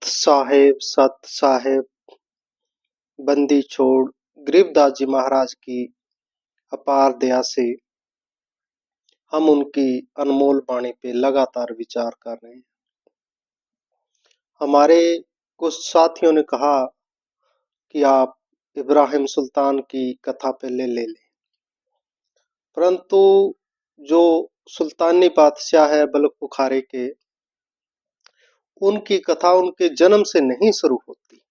सत साहेब बंदी छोड़ गरीबदास जी महाराज की अपार दया से हम उनकी अनमोल वाणी पे लगातार विचार कर रहे हैं। हमारे कुछ साथियों ने कहा कि आप इब्राहिम सुल्तान की कथा पहले ले लें, परंतु जो सुल्तानी बादशाह है बलख बुखारे के, उनकी कथा उनके जन्म से नहीं शुरू होती।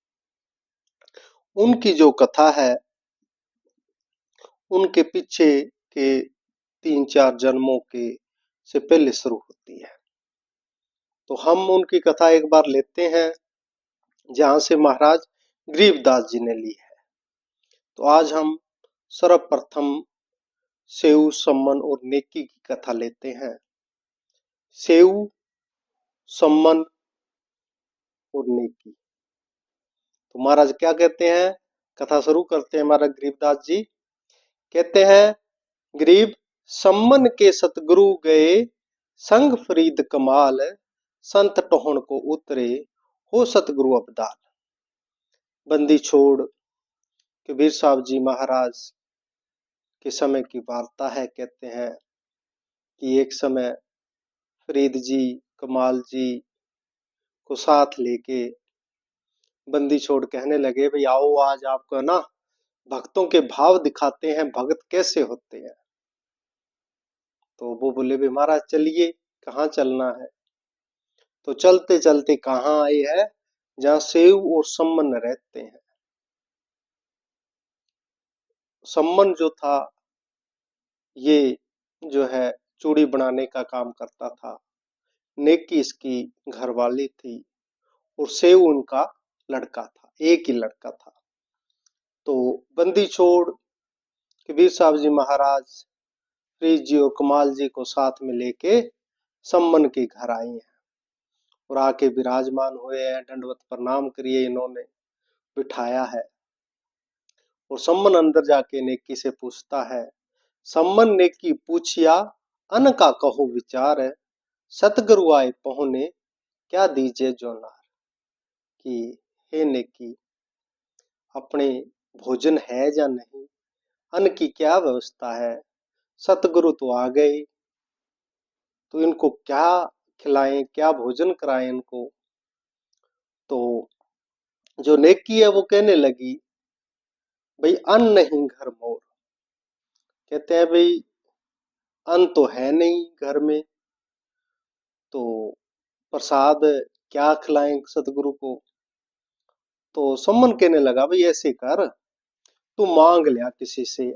उनकी जो कथा है उनके पीछे के 3-4 जन्मों के से पहले शुरू होती है। तो हम उनकी कथा एक बार लेते हैं जहां से महाराज गरीबदास जी ने ली है। तो आज हम सर्वप्रथम सेऊ, सम्मन और नेकी की कथा लेते हैं। सेऊ, सम्मन और नेकी। तो महाराज क्या कहते हैं, कथा शुरू करते हैं। महाराज गरीबदास जी कहते हैं, गरीब सम्मन के सतगुरु गए, संग फरीद कमाल, संत टोहन को उतरे, हो सतगुरु अबदाल। बंदी छोड़ कबीर साहब जी महाराज के समय की वार्ता है। कहते हैं कि एक समय फरीद जी, कमाल जी को साथ लेके बंदी छोड़ कहने लगे, भाई आओ आज आपको ना भक्तों के भाव दिखाते हैं, भगत कैसे होते हैं। तो वो बोले, भाई महाराज चलिए, कहाँ चलना है। तो चलते चलते कहाँ आए हैं, जहाँ सेऊ और सम्मन रहते हैं। सम्मन जो था ये जो है चूड़ी बनाने का काम करता था, नेकी इसकी घरवाली थी और सेऊ उनका लड़का था, एक ही लड़का था। तो बंदी छोड़ कबीर साहब जी महाराज फरीद जी और कमाल जी को साथ में लेके सम्मन के घर आए हैं और आके विराजमान हुए हैं। दंडवत प्रणाम करिए इन्होंने बिठाया है। और सम्मन अंदर जाके नेकी से पूछता है, सम्मन नेकी पूछिया, अन का कहो विचार, सतगुरु आए पहुने, क्या दीजिए जो नार। कि हे नेकी, अपने भोजन है या नहीं, अन्न की क्या व्यवस्था है, सतगुरु तो आ गए, तो इनको क्या खिलाएं, क्या भोजन कराएं इनको। तो जो नेकी है वो कहने लगी, भाई अन्न नहीं घर मोर। कहते हैं भाई अन्न तो है नहीं घर में, तो प्रसाद क्या खिलाएं सतगुरु को। तो सम्मन कहने लगा, भाई ऐसे कर, तू मांग लिया किसी से,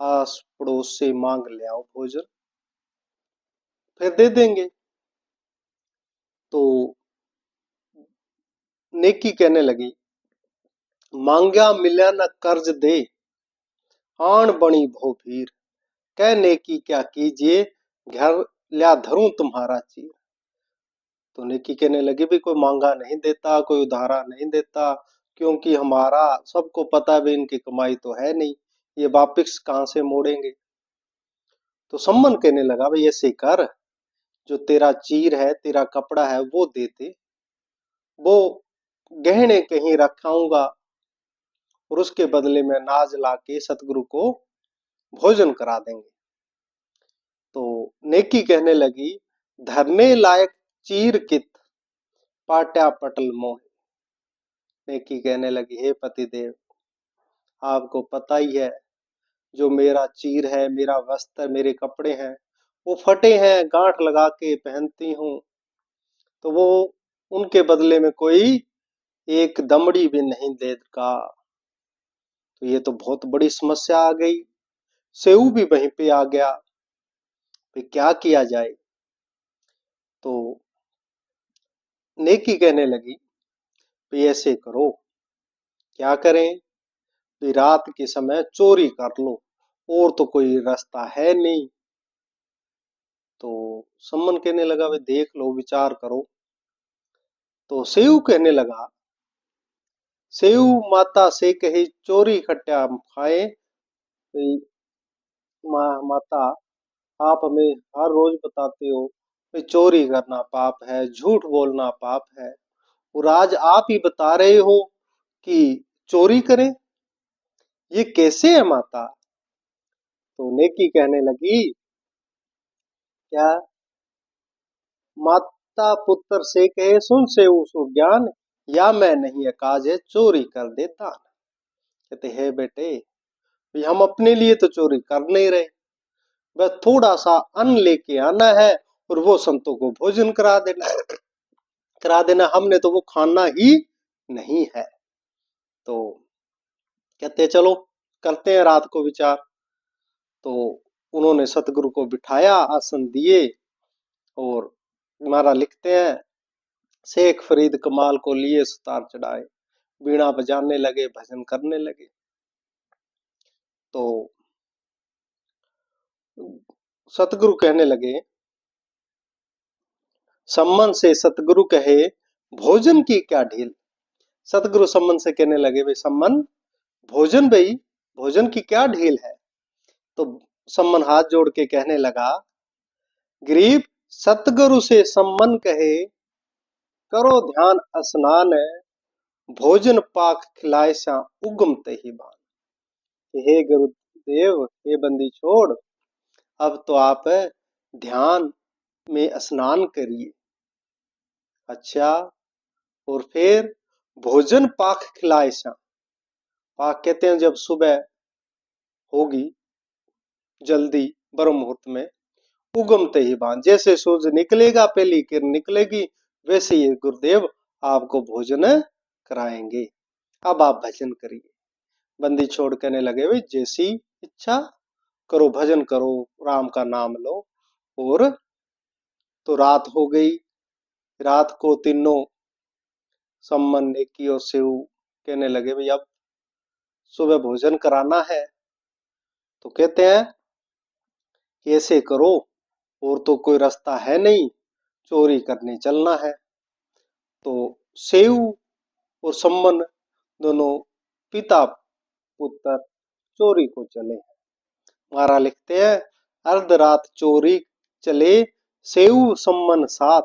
आस पड़ोस से मांग ले आओ भोजन, फिर दे देंगे। तो नेकी कहने लगी, मांग्या मिल्या न कर्ज दे, आन बनी भो भीर, कह नेकी क्या कीजिए, घर ल्या धरूं तुम्हारा चीर। तो नेकी कहने लगी, भी कोई मांगा नहीं देता, कोई उधारा नहीं देता, क्योंकि हमारा सबको पता भी इनकी कमाई तो है नहीं, ये वापिस कहां से मोड़ेंगे। तो सम्मन कहने लगा, भाई ऐसे कर, जो तेरा चीर है, तेरा कपड़ा है, वो दे दे, वो गहने कहीं रखाऊंगा और उसके बदले में नाज लाके सतगुरु को भोजन करा देंगे। तो नेकी कहने लगी, धरने लायक चीर कित, पाट्या पटल मोह। नेकी कहने लगी, हे पतिदेव, आपको पता ही है, जो मेरा चीर है, मेरा वस्त्र, मेरे कपड़े हैं, वो फटे हैं, गांठ लगा के पहनती हूँ, तो वो उनके बदले में कोई एक दमड़ी भी नहीं देगा। तो ये तो बहुत बड़ी समस्या आ गई। सेऊ भी वहीं पे आ गया, फिर क्या किया जाए। तो नेकी कहने लगी, भी ऐसे करो, क्या करें, भी रात के समय चोरी कर लो, और तो कोई रास्ता है नहीं। तो सम्मन कहने लगा, भाई देख लो, विचार करो। तो सेऊ कहने लगा, सेऊ माता से कहे चोरी खट्या खाए, माता आप हमें हर रोज बताते हो कि चोरी करना पाप है, झूठ बोलना पाप है, और आज आप ही बता रहे हो कि चोरी करें, ये कैसे है माता? तो नेकी कहने लगी, क्या? माता पुत्र से कहे सुन से उसो ज्ञान, या मैं नहीं काज है चोरी कर देता। कहते है बेटे, भी हम अपने लिए तो चोरी कर नहीं रहे, बस थोड़ा सा अन्न लेके आना है और वो संतों को भोजन करा देना, हमने तो वो खाना ही नहीं है। तो कहते चलो करते हैं रात को विचार। तो उन्होंने सतगुरु को बिठाया, आसन दिए, और महाराज लिखते हैं, शेख फरीद कमाल को लिए सुतार चढ़ाए, बीणा बजाने लगे, भजन करने लगे। तो सतगुरु कहने लगे, सम्मन से सतगुरु कहे भोजन की क्या ढील। सतगुरु सम्मन से कहने लगे, भाई सम्मन, भोजन भाई, भोजन की क्या ढील है? तो सम्मन हाथ जोड़ के कहने लगा, गरीब सतगुरु से सम्मन कहे, करो ध्यान स्नान, भोजन पाक खिलाए सा उगमते ही बान। हे गुरुदेव, हे बंदी छोड़, अब तो आप ध्यान में स्नान करिए। अच्छा, और फिर भोजन पाक खिलाए सा। पाक कहते हैं जब सुबह होगी जल्दी ब्रह्म मुहूर्त में, उगमते ही बान, जैसे सूरज निकलेगा पहली किरण निकलेगी, वैसे ही गुरुदेव आपको भोजन कराएंगे, अब आप भजन करिए। बंदी छोड़ कहने लगे, भाई जैसी इच्छा करो, भजन करो, राम का नाम लो। और तो रात हो गई। रात को तीनों सम्मन, नेकी और शिव कहने लगे, भाई अब सुबह भोजन कराना है। तो कहते हैं कि ऐसे करो, और तो कोई रास्ता है नहीं, चोरी करने चलना है। तो सेव और सम्मन दोनों पिता पुत्र चोरी को चले। महाराज लिखते हैं, अर्ध रात चोरी चले, सेव सम्मन साथ,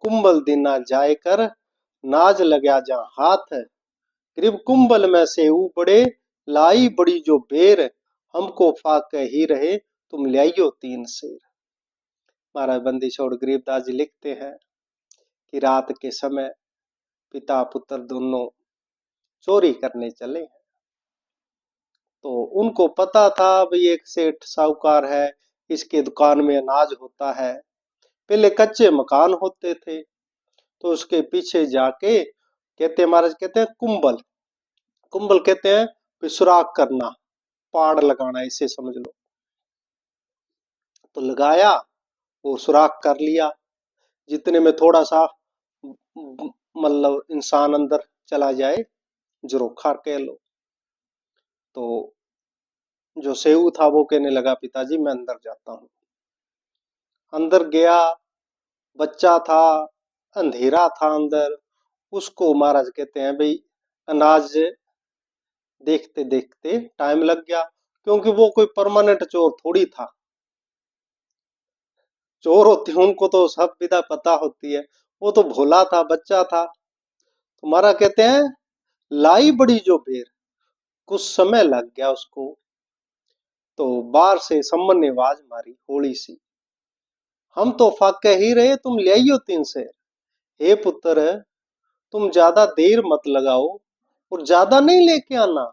कुंभल दिना जाए कर, नाज लग्या जहां हाथ। गरीब कुंभल में सेव बड़े, लाई बड़ी जो बेर, हमको फाक ही रहे, तुम लियाइयो 3 शेर। महाराज बंदी छोड़ गरीबदास जी लिखते हैं कि रात के समय पिता पुत्र दोनों चोरी करने चले हैं। तो उनको पता था भाई एक सेठ साहूकार है, इसके दुकान में अनाज होता है। पहले कच्चे मकान होते थे, तो उसके पीछे जाके कहते, महाराज कहते हैं कुंभल, कुंभल कहते हैं सुराख करना, पाड़ लगाना, इसे समझ लो। तो लगाया और सुराख कर लिया, जितने में थोड़ा सा मतलब इंसान अंदर चला जाए, जोरोखा कह लो। तो जो सेऊ था वो कहने लगा, पिताजी मैं अंदर जाता हूँ। अंदर गया, बच्चा था, अंधेरा था अंदर। उसको महाराज कहते हैं भाई अनाज देखते देखते टाइम लग गया, क्योंकि वो कोई परमानेंट चोर थोड़ी था। चोर होते हैं उनको तो सब विधा पता होती है, वो तो भोला था, बच्चा था। तो महाराज कहते हैं लाई बड़ी जो बेर, कुछ समय लग गया उसको। तो बाहर से सम्मन ने आवाज मारी होली सी, हम तो फाके ही रहे, तुम ले आइयो 3 शेर। हे पुत्र, तुम ज्यादा देर मत लगाओ और ज्यादा नहीं लेके आना।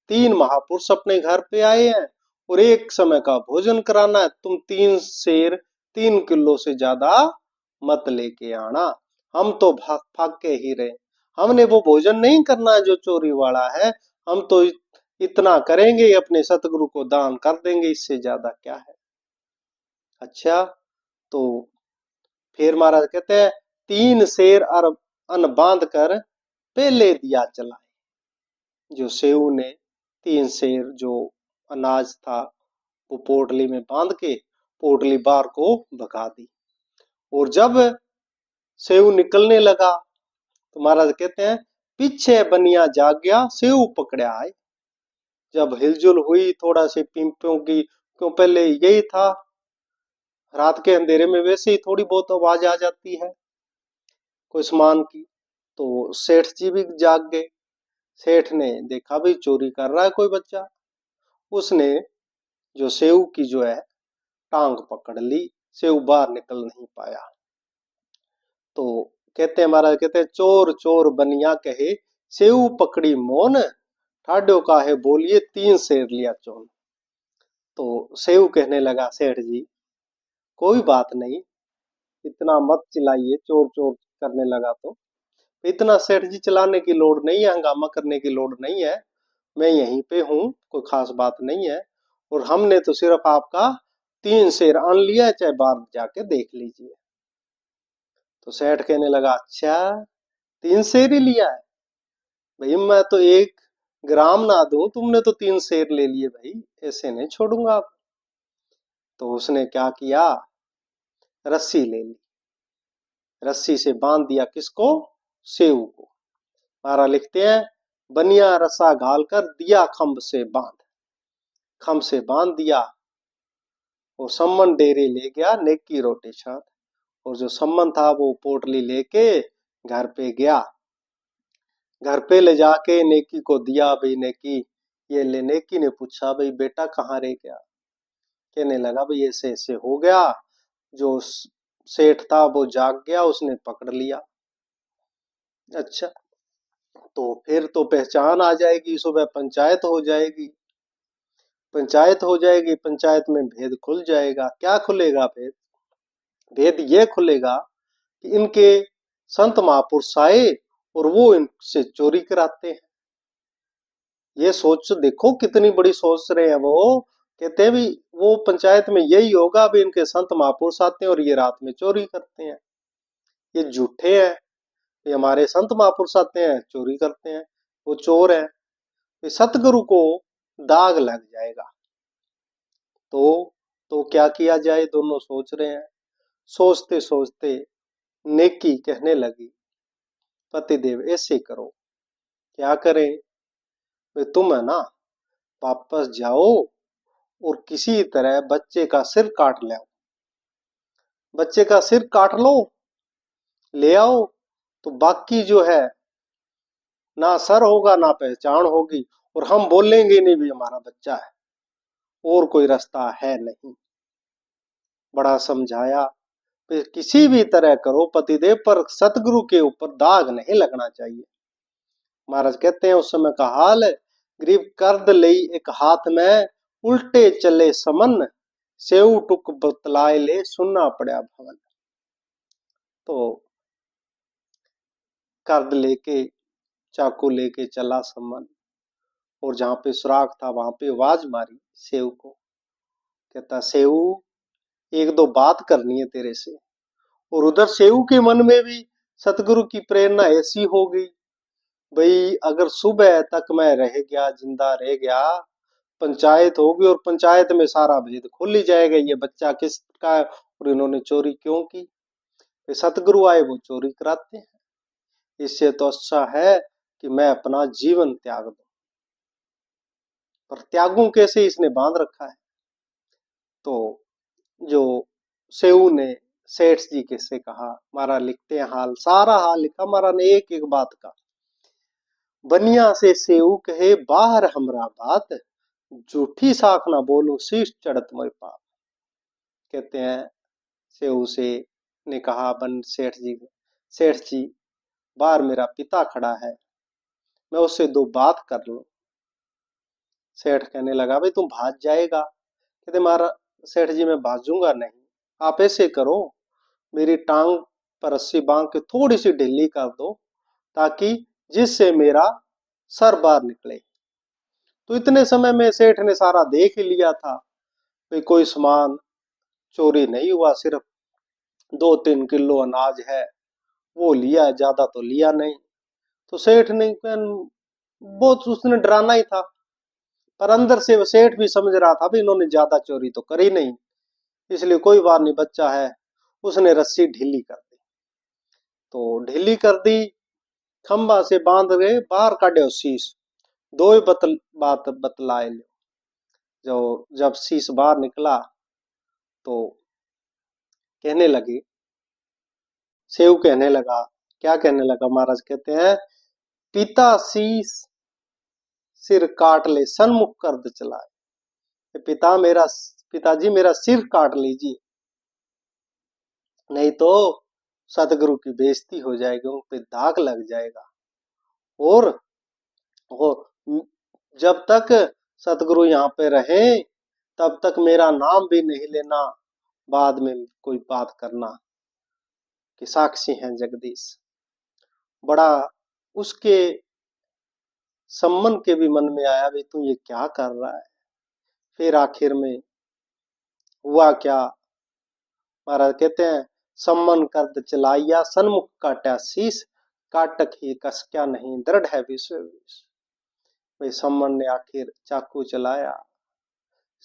3 महापुरुष अपने घर पे आए हैं और एक समय का भोजन कराना है। तुम 3 शेर 3 किलो से ज्यादा मत लेके आना। हम तो भाग भाग के ही रहे, हमने वो भोजन नहीं करना है जो चोरी वाला है। हम तो इतना करेंगे, अपने सतगुरु को दान कर देंगे, इससे ज्यादा क्या है। अच्छा, तो फिर महाराज कहते हैं 3 शेर और अन्न बांध कर पहले दिया जलाए। जो सेऊ ने 3 शेर जो अनाज था वो पोटली में बांध के पोटली बाहर को भगा दी। और जब सेऊ निकलने लगा तो महाराज कहते हैं पीछे बनिया जाग गया, सेऊ पकड़ा है। जब हिलजुल हुई थोड़ा सी पिंपियों की, क्यों पहले यही था, रात के अंधेरे में वैसे ही थोड़ी बहुत आवाज आ जाती है कोई सामान की। तो सेठ जी भी जाग गए। सेठ ने देखा भाई चोरी कर रहा है कोई बच्चा। उसने जो सेऊ की जो है टांग पकड़ ली, सेऊ बाहर निकल नहीं पाया। तो कहते हैं महाराज, कहते हैं चोर चोर बनिया कहे, सेऊ पकड़ी मोन, ठाडो काहे बोलिए 3 शेर लिया चोन। तो सेऊ कहने लगा सेठ जी कोई बात नहीं, इतना मत चिल्लाइए, चोर चोर करने लगा तो इतना सेठ जी चिल्लाने की लोड़ नहीं है, हंगामा करने की लोड़ नहीं है, मैं यहीं पे हूँ, कोई खास बात नहीं है। और हमने तो सिर्फ आपका 3 शेर आन लिया है, चाहे बाहर जाके देख लीजिए। तो सेठ कहने लगा अच्छा 3 शेर ही लिया है? भाई मैं तो 1 ग्राम ना दूं, तुमने तो 3 शेर ले लिए भाई, ऐसे नहीं छोड़ूंगा आप। तो उसने क्या किया, रस्सी ले ली, रस्सी से बांध दिया किसको, सेऊ को। महाराज लिखते हैं बनिया रस्सा घाल कर दिया खम्भ से बांध, खम्भ से बांध दिया। वो सम्मन डेरे ले गया नेकी रोटी छात, और जो सम्मन था वो पोटली लेके घर पे गया। घर पे ले जाके नेकी को दिया, भाई नेकी ये ले। नेकी ने पूछा भाई बेटा कहाँ रह गया? कहने लगा भाई ऐसे ऐसे हो गया, जो सेठ था वो जाग गया, उसने पकड़ लिया। अच्छा, तो फिर तो पहचान आ जाएगी, सुबह पंचायत हो जाएगी, पंचायत हो जाएगी, पंचायत में भेद खुल जाएगा। क्या खुलेगा भेद? भेद ये खुलेगा कि इनके संत महापुरुष आए और वो इनसे चोरी कराते हैं। ये सोच देखो कितनी बड़ी सोच रहे हैं वो। कहते हैं भी वो पंचायत में यही होगा, भी इनके संत महापुरुष आते हैं और ये रात में चोरी करते हैं, ये झूठे हैं, ये हमारे संत महापुरुष आते हैं चोरी करते हैं, वो चोर है। सतगुरु को दाग लग जाएगा। तो क्या किया जाए, दोनों सोच रहे हैं। सोचते सोचते नेकी कहने लगी पतिदेव ऐसे करो, क्या करें? वे तुम है ना वापस जाओ और किसी तरह बच्चे का सिर काट ले आओ, बच्चे का सिर काट लो, ले आओ, तो बाकी जो है ना सर होगा ना पहचान होगी, और हम बोलेंगे नहीं भी हमारा बच्चा है, और कोई रास्ता है नहीं। बड़ा समझाया, फिर किसी भी तरह करो पतिदेव, पर सतगुरु के ऊपर दाग नहीं लगना चाहिए। महाराज कहते हैं उस समय का हाल, गरीब कर्द लई एक हाथ में, उल्टे चले समन, सेऊ टुक बतलाए ले सुनना पड़ा भवन। तो कर्द लेके, चाकू लेके चला समन, और जहां पे सुराग था वहां पे आवाज मारी सेऊ को। कहता सेऊ एक दो बात करनी है तेरे से। और उधर सेऊ के मन में भी सतगुरु की प्रेरणा ऐसी हो गई, भाई अगर सुबह तक मैं रह गया, जिंदा रह गया, पंचायत होगी और पंचायत में सारा भेद खुल ही जाएगा, ये बच्चा किसका है और इन्होंने चोरी क्यों की। सतगुरु आए वो चोरी कराते हैं, इससे तो अच्छा है कि मैं अपना जीवन त्याग दूं। पर त्यागूं कैसे, इसने बांध रखा है। तो जो सेऊ ने सेठ जी के से कहा, मारा लिखते हैं हाल, सारा हाल लिखा मारा ने एक एक बात का। बनिया से सेऊ कहे बाहर हमरा बात, झूठी साख ना बोलूं शीश चढ़त मोर पाप। कहते हैं सेऊ से ने कहा बन सेठ जी बाहर मेरा पिता खड़ा है, मैं उससे दो बात कर लूं। सेठ कहने लगा भाई तुम भाग जाएगा? कहते महाराज सेठ जी मैं भाजूंगा नहीं, आप ऐसे करो मेरी टांग पर रस्सी बांध के थोड़ी सी ढीली कर दो, ताकि जिससे मेरा सर बाहर निकले। तो इतने समय में सेठ ने सारा देख ही लिया था, भाई कोई सामान चोरी नहीं हुआ, सिर्फ 2-3 किलो अनाज है वो लिया है, ज्यादा तो लिया नहीं। तो सेठ ने बहुत उसने डराना ही था, पर अंदर से वो सेठ भी समझ रहा था भी इन्होंने ज्यादा चोरी तो करी नहीं, इसलिए कोई बात नहीं, बच्चा है। उसने रस्सी ढीली कर दी, तो ढीली कर दी, खंबा से बांध गए, बाहर काटे शीश, दो ही बात बतलाए लो। जो जब शीश बाहर निकला तो कहने लगे, सेव कहने लगा क्या कहने लगा महाराज, कहते हैं पिता शीस सिर काट ले सन्मुख कर चलाए। पिताजी मेरा सिर काट लीजिए, नहीं तो सतगुरु की बेइज्जती हो जाएगी, उन पे दाग लग जाएगा। और वो जब तक सतगुरु यहाँ पे रहे तब तक मेरा नाम भी नहीं लेना, बाद में कोई बात करना कि साक्षी हैं जगदीश। बड़ा उसके सम्मन के भी मन में आया, भाई तू ये क्या कर रहा है। फिर आखिर में हुआ क्या, महाराज कहते हैं सम्मन कर चलाइया सन्मुख काटा शीस, काटक ही कस क्या नहीं दृढ़ है विश्व विष। भाई सम्मन ने आखिर चाकू चलाया,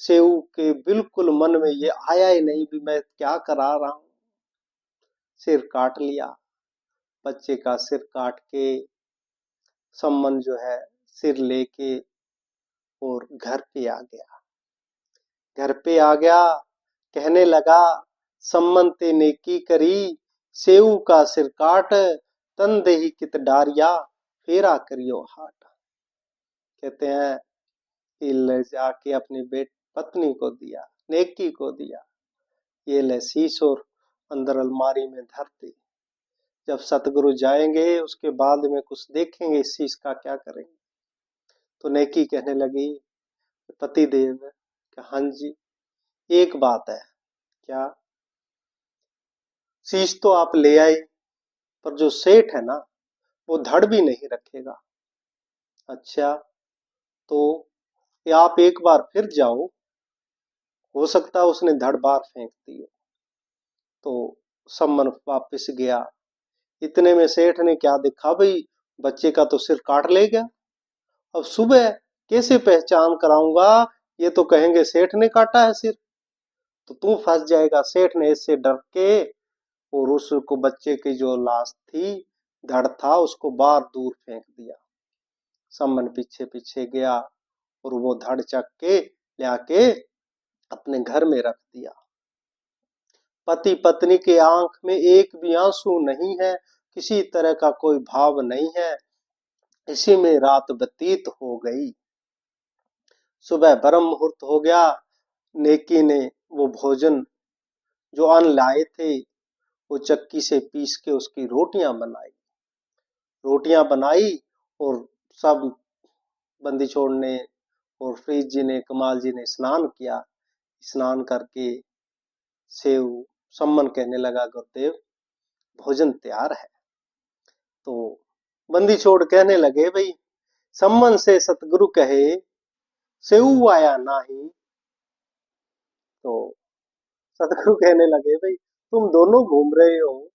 सेऊ के बिल्कुल मन में ये आया ही नहीं भी मैं क्या करा रहा हूं, सिर काट लिया। बच्चे का सिर काट के सम्मन जो है सिर लेके और घर पे आ गया। घर पे आ गया, कहने लगा सम्मन ते नेकी करी, सेऊ का सिर काट, तन देही कित डारिया, फेरा करियो हाट। कहते हैं कि ले जाके अपनी पत्नी को दिया, नेकी को दिया, ये ले शीश और अंदर अलमारी में धर दी। जब सतगुरु जाएंगे उसके बाद में कुछ देखेंगे इस शीश का क्या करेंगे। तो नेकी कहने लगी, पति देव कि हाँ जी एक बात है। क्या? शीश तो आप ले आई, पर जो सेठ है ना वो धड़ भी नहीं रखेगा। अच्छा, तो आप एक बार फिर जाओ, हो सकता है उसने धड़ बार फेंक दी हो। तो सम्मन वापस गया। इतने में सेठ ने क्या देखा, भाई बच्चे का तो सिर काट ले गया। अब सुबह कैसे पहचान कराऊंगा, ये तो कहेंगे सेठ ने काटा है सिर, तो तू फंस जाएगा। सेठ ने इससे डर के और उसको बच्चे की जो लाश थी, धड़ था, उसको बाहर दूर फेंक दिया। सम्मन पीछे पीछे गया और वो धड़ चक के लाके अपने घर में रख दिया। पति पत्नी के आंख में एक भी आंसू नहीं है, किसी तरह का कोई भाव नहीं है। इसी में रात व्यतीत हो गई। सुबह ब्रह्म मुहूर्त हो गया। नेकी ने वो भोजन जो अन्न लाए थे वो चक्की से पीस के उसकी रोटियां बनाई और सब बंदी छोड़ ने और फरीद जी ने, कमाल जी ने स्नान किया। स्नान करके सेव सम्मन कहने लगा, गुरुदेव भोजन तैयार है। तो बंदी छोड़ कहने लगे, भाई सम्मन से सतगुरु कहे सेऊ आया नाही। तो सतगुरु कहने लगे, भाई तुम दोनों घूम रहे हो,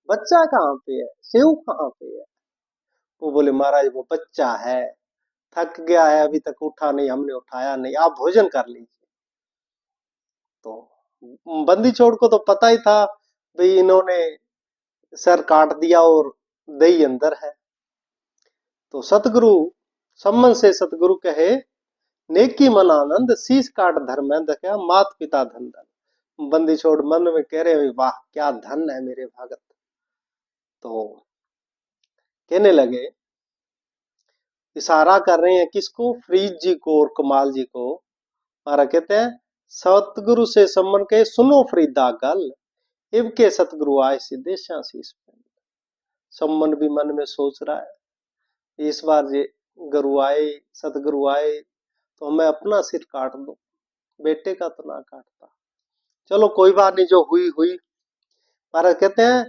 बच्चा कहाँ पे है, सेऊ कहाँ पे है। वो बोले, महाराज वो बच्चा है, थक गया है, अभी तक उठा नहीं, हमने उठाया नहीं, आप भोजन कर लीजिए। तो बंदी छोड़ को तो पता ही था भाई इन्होंने सर काट दिया और दही अंदर है। तो सतगुरु सम्मन से सतगुरु कहे, नेकी मन आनंद, शीश काट धर्मेंद्र, क्या मात पिता धन धन। बंदी छोड़ मन में कह रहे, वाह क्या धन है मेरे भगत। तो कहने लगे, इशारा कर रहे हैं किसको, फरीद जी को और कमाल जी को। महाराज कहते हैं सतगुरु से सम्मन के सुनो फरीदा गल, इब के सतगुरु आए सिद्धेशा शीश। सम्मन भी मन में सोच रहा है, इस बार ये गुरु आए, सतगुरु आए तो मैं अपना सिर काट दूं, बेटे का तो ना काटता। चलो कोई बात नहीं, जो हुई हुई। महाराज कहते हैं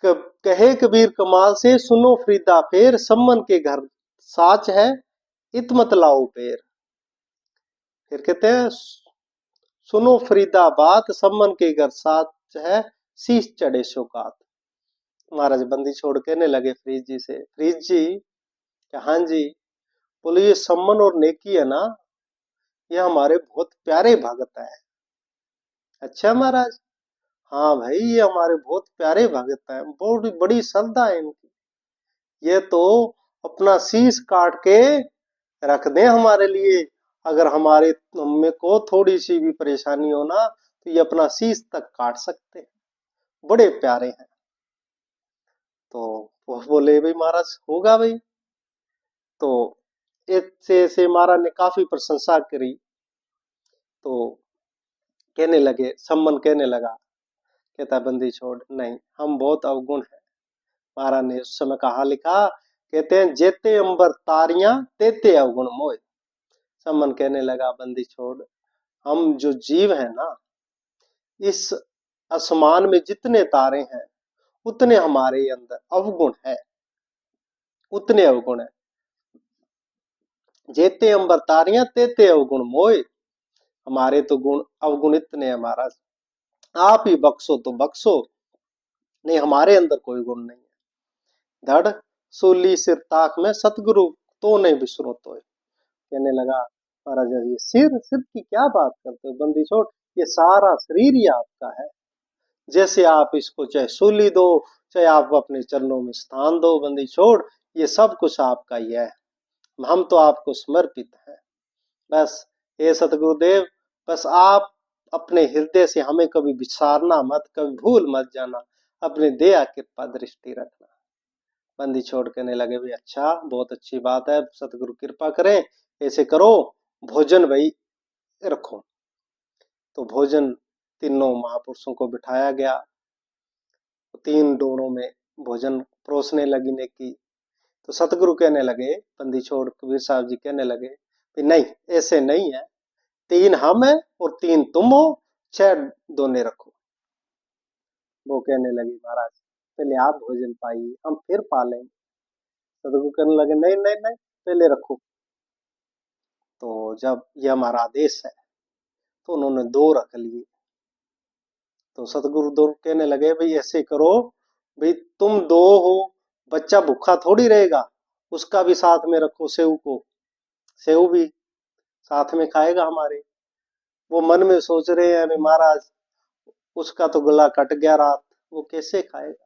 कहे कबीर कमाल से, सुनो फरीदा फेर, सम्मन के घर साच है, इत मत लाओ पेर। फिर कहते हैं सुनो फरीदा बात, सम्मन के घर साच है, शीश चढ़े शोकात। महाराज बंदी छोड़ कहने लगे फरीद जी से, फरीद जी हाँ जी। बोले, ये सम्मन और नेकी है ना, ये हमारे बहुत प्यारे भगत है। अच्छा महाराज, हाँ भाई ये हमारे बहुत प्यारे भगत हैं, बहुत बड़ी श्रद्धा है इनकी, ये तो अपना शीश काट के रख दें हमारे लिए। अगर हमारे हमें को थोड़ी सी भी परेशानी हो ना, तो ये अपना शीश तक काट सकते हैं, बड़े प्यारे हैं। तो वो बोले भाई महाराज होगा भाई। तो ऐसे ऐसे महाराज ने काफी प्रशंसा करी। तो कहने लगे, सम्मन कहने लगा, कहता बंदी छोड़, नहीं हम बहुत अवगुण है। महाराज ने उस समय कहा लिखा, कहते हैं जेते अंबर तारियां तेते अवगुण मोय। सम्मन कहने लगा बंदी छोड़, हम जो जीव है ना, इस आसमान में जितने तारे हैं उतने हमारे अंदर अवगुण है, उतने अवगुण है। जेते अंबर तारियां तेते अवगुण मोय, हमारे तो गुण अवगुण इतने हैं महाराज, आप ही बख्शो तो बख्शो, नहीं हमारे अंदर कोई गुण नहीं है। धड़ सूली सिर ताक में सतगुरु तो नहीं बिसरो तो। कहने लगा महाराज ये सिर सिर की क्या बात करते हो बंदी छोड़, ये सारा शरीर ही आपका है। जैसे आप इसको चाहे सूली दो, चाहे आप अपने चरणों में स्थान दो बंदी छोड़, ये सब कुछ आपका ही है, हम तो आपको समर्पित हैं। बस हे सतगुरुदेव, बस आप अपने हृदय से हमें कभी विसारना मत, कभी भूल मत जाना, अपने दया कृपा दृष्टि रखना। बंदी छोड़ कहने लगे भी अच्छा, बहुत अच्छी बात है, सतगुरु कृपा करें, ऐसे करो भोजन भाई रखो। तो भोजन तीनों महापुरुषों को बिठाया गया, तीन डोरों में भोजन परोसने लगी नेकी। तो सतगुरु कहने लगे, बंदी छोड़ कबीर साहब जी कहने लगे कि नहीं ऐसे नहीं है, तीन हम है और तीन तुम हो, 6 दोने रखो। वो कहने लगी महाराज पहले आप भोजन पाइए, हम फिर पालेंगे। सतगुरु कहने लगे नहीं नहीं नहीं, पहले रखो। तो जब यह हमारा आदेश है, तो उन्होंने 2 रख लिए। तो सतगुरु दो कहने लगे भाई ऐसे करो, भाई तुम 2 हो, बच्चा भूखा थोड़ी रहेगा, उसका भी साथ में रखो, सेव को, सेव भी साथ में खाएगा हमारे। वो मन में सोच रहे हैं अरे महाराज उसका तो गला कट गया रात, वो कैसे खाएगा।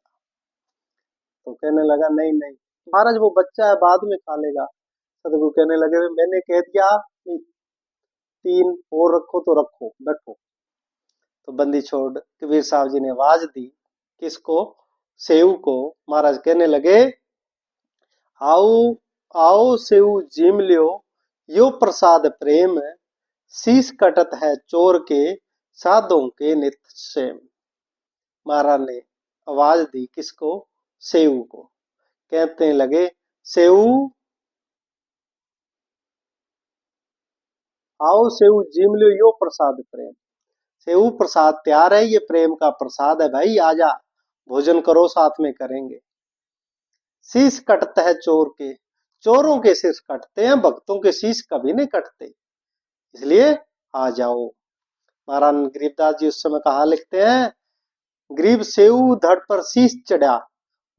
तो कहने लगा नहीं नहीं महाराज वो बच्चा है बाद में खा लेगा। सतगुरु कहने लगे मैंने कह दिया 3 और रखो तो रखो, बैठो। तो बंदी छोड़ कबीर साहब जी ने आवाज दी, किसको, सेव को। महाराज कहने लगे आओ आओ सेव जीम लियो, यो प्रसाद प्रेम, शीश कटत है चोर के, साधों के नित सेम। महाराज ने आवाज दी किसको, सेव को। कहते लगे सेव आओ सेव जीम लियो यो प्रसाद प्रेम, सेव प्रसाद तैयार है, ये प्रेम का प्रसाद है भाई, आजा भोजन करो साथ में करेंगे। शीश कटता है चोर के, चोरों के शीश कटते हैं, भक्तों के शीश कभी नहीं कटते, इसलिए आ जाओ। महाराज गरीबदास जी उस समय कहा लिखते हैं, गरीब सेऊ धड़ पर शीश चढ़ा,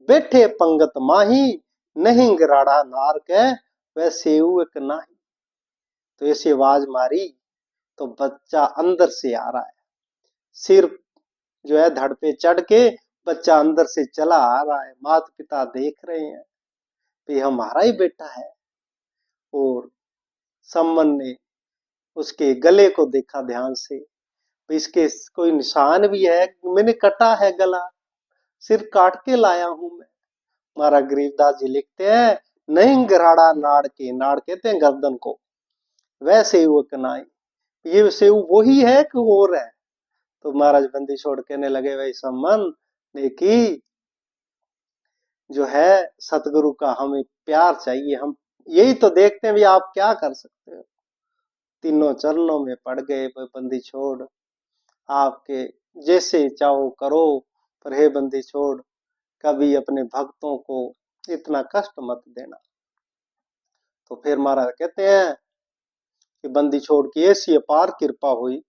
बैठे पंगत माही, नहीं गिराड़ा नार के, वह सेऊ एक नाही। तो ऐसी आवाज मारी तो बच्चा अंदर से आ रहा है, सिर जो है धड़ पे चढ़ के बच्चा अंदर से चला आ रहा है। माता पिता देख रहे हैं ये हमारा ही बेटा है। और सम्मन ने उसके गले को देखा ध्यान से, इसके कोई निशान भी है, मैंने कटा है गला, सिर काट के लाया हूं मैं। महाराज गरीबदास जी लिखते हैं, नहीं गराड़ा नाड़ के, नाड़ कहते हैं गर्दन को, वैसे वो कनाई, ये सेव वही है कि और है। तो महाराज बंदी छोड़ कहने लगे भाई सम्मन ने की जो है सतगुरु का हमें प्यार चाहिए, हम यही तो देखते हैं भी आप क्या कर सकते हो। तीनों चरणों में पड़ गए बंदी छोड़, आपके जैसे चाहो करो, पर हे बंदी छोड़ कभी अपने भक्तों को इतना कष्ट मत देना। तो फिर महाराज कहते हैं कि बंदी छोड़ की ऐसी अपार कृपा हुई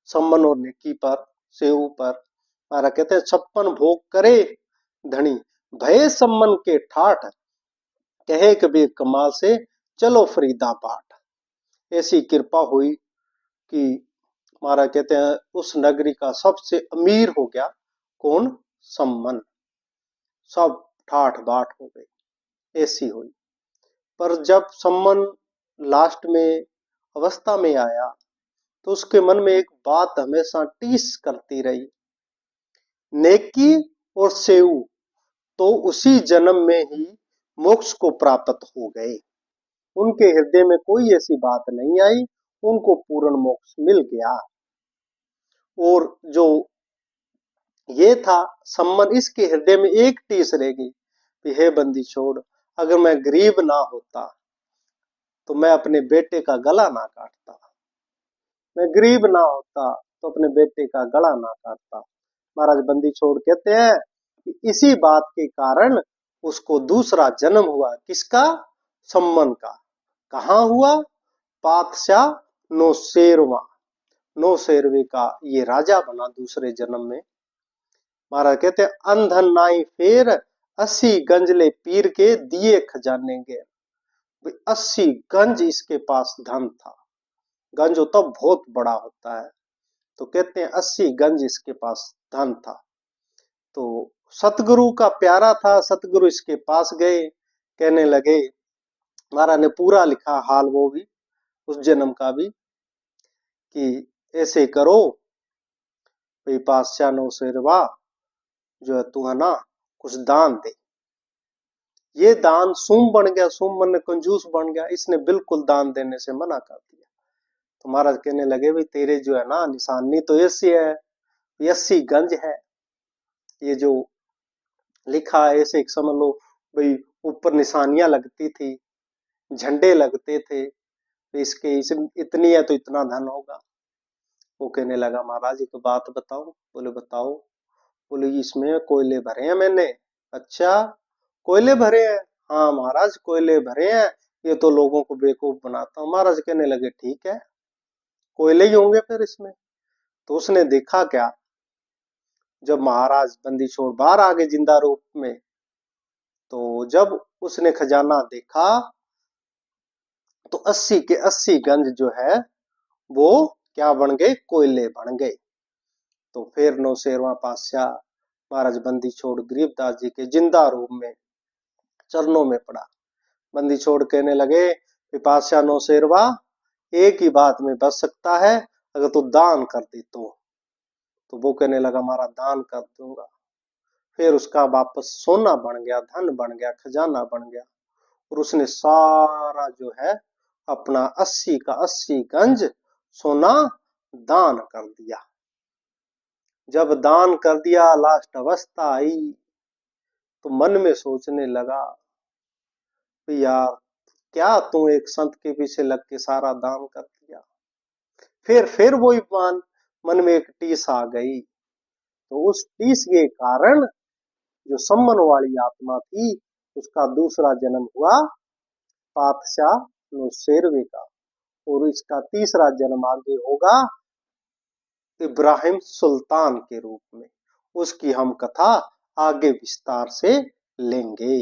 सम्मन और नेकी पर, सेऊ पर। महाराज कहते हैं 56 भोग करे धनी, भय सम्मन के ठाठ, कहे कबीर कमाल से चलो फरीदा पाठ। ऐसी कृपा हुई कि महाराज कहते हैं उस नगरी का सबसे अमीर हो गया कौन, सम्मन, सब ठाठ बाट हो गई, ऐसी हुई। पर जब सम्मन लास्ट में अवस्था में आया तो उसके मन में एक बात हमेशा टीस करती रही, नेकी और सेऊ तो उसी जन्म में ही मोक्ष को प्राप्त हो गए। उनके हृदय में कोई ऐसी बात नहीं आई, उनको पूर्ण मोक्ष मिल गया। और जो ये था सम्मन, इसके हृदय में एक टीस रह गई कि हे बंदी छोड़, अगर मैं गरीब ना होता तो मैं अपने बेटे का गला ना काटता, मैं गरीब ना होता तो अपने बेटे का गला ना काटता। महाराज बंदी छोड़ कहते हैं कि इसी बात के कारण उसको दूसरा जन्म हुआ। किसका? सम्मन का। कहाँ हुआ? पातशाह नौशेरवा, नौशेरवे का ये राजा बना दूसरे जन्म में। महाराज कहते हैं अंधन नाई फेर 80 गंजले पीर के दिए खजाने गए। 80 गंज इसके पास धन था। गंज होता बहुत बड़ा होता है, तो कहते हैं 80 गंज इसके पास धन था। तो सतगुरु का प्यारा था, सतगुरु इसके पास गए, कहने लगे, महाराज ने पूरा लिखा हाल वो भी उस जन्म का भी, कि ऐसे करो भाई पातशाह नौशेरवा, जो है तू है ना कुछ दान दे। ये दान सुम बन गया, सुम मन कंजूस बन गया, इसने बिल्कुल दान देने से मना कर दिया। तो महाराज कहने लगे भाई तेरे जो है ना निशानी तो ऐसी है, 80 गंज है, ये जो लिखा है ऐसे समझ लो भाई, ऊपर निशानियां लगती थी, झंडे लगते थे, इसके इतनी है तो इतना धन होगा। वो कहने लगा महाराज एक बात बताओ। बोले बताओ। बोले इसमें कोयले भरे हैं मैंने। अच्छा कोयले भरे हैं? हाँ महाराज कोयले भरे हैं, ये तो लोगों को बेवकूफ बनाता हूँ। महाराज कहने लगे ठीक है, कोयले ही होंगे फिर इसमें। तो उसने देखा क्या, जब महाराज बंदी छोड़ बाहर आ गए जिंदा रूप में, तो जब उसने खजाना देखा तो 80 के 80 गंज जो है वो क्या बन गए? कोयले बन गए। तो फिर नौशेरवा पातशाह महाराज बंदी छोड़ गरीबदास जी के जिंदा रूप में चरणों में पड़ा। बंदी छोड़ कहने लगे कि पातशाह नौशेरवा एक ही बात में बच सकता है, अगर तू दान कर दे तो वो कहने लगा महाराज दान कर दूंगा। फिर उसका वापस सोना बन गया, धन बन गया, खजाना बन गया, और उसने सारा जो है अपना 80 का 80 गंज सोना दान कर दिया। जब दान कर दिया, लास्ट अवस्था आई, तो मन में सोचने लगा यार क्या तू एक संत के पीछे लग के सारा दान कर दिया। फिर वही मन में एक टीस आ गई। तो उस टीस के कारण जो सम्मन वाली आत्मा थी उसका दूसरा जन्म हुआ पातशाह नौशेरवे का, और इसका तीसरा जन्म आगे होगा इब्राहिम सुल्तान के रूप में। उसकी हम कथा आगे विस्तार से लेंगे।